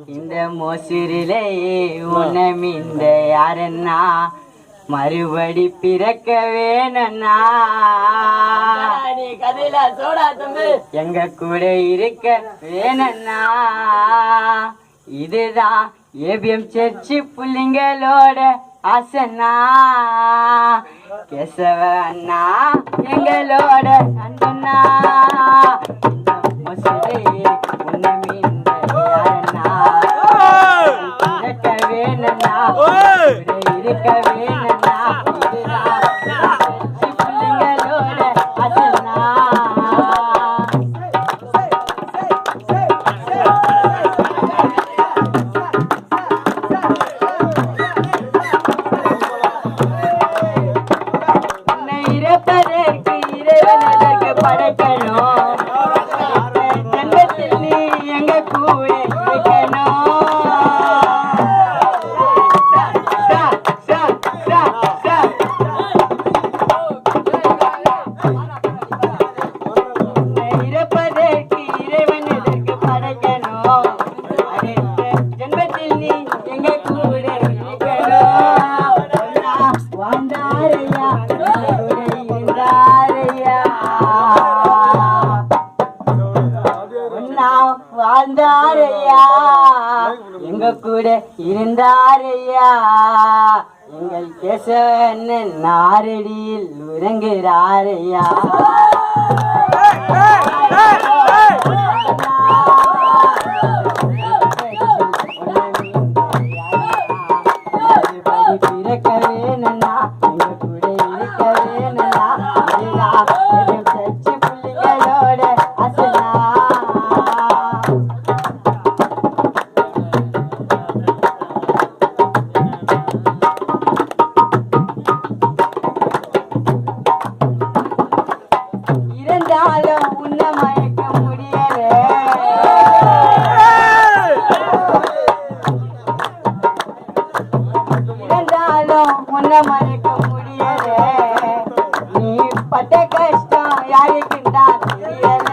இந்த மோசிரிலே உனமிந்த யாரன்னா மறுபடி பிறக்க வேணா கதையில சோடா தம்பி எங்க கூட இருக்க வேணா. இதுதான் ஏபிஎம் சர்ச்சி புள்ளிங்களோட ஆசனா. கேசவ அண்ணா எங்களோட அண்ணா. வாழ்ந்தாரையா எங்க கூட இருந்தாரையா. எங்கள் கேசவன் நாரடியில் உறங்குறாரையா. பிறக்க வேணா எங்க கூட இருக்க வேணா. சச்சி புள்ளிகளோட அசனா. இருந்தாலும் உன்னை மயக்க முடியல. இருந்தாலும் உன்னை மயக்க முடியல. நீ பட்ட கஷ்டம் யாருக்கு தான் தெரியல.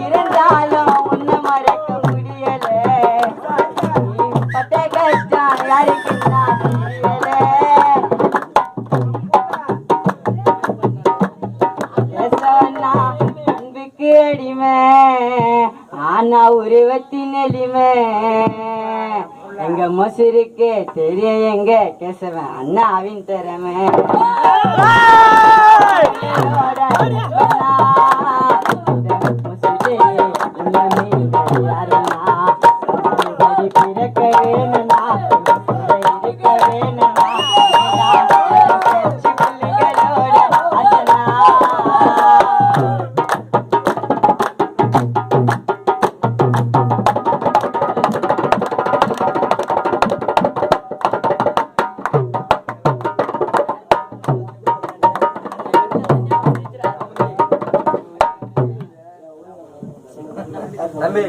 இருந்தாலும் உன்னை மறக்க முடியல. நீ பட்ட கஷ்டம் யாருக்கு தான் தெரியல. அன்புக்கு அடிமை ஆனா உருவத்தின் எளிமை. எங்க மொசருக்கு தெரியும் எங்க கேசவன் அண்ணாவின் திறமை. பிறக்க வேணா இருக்க வேணா. தம்பி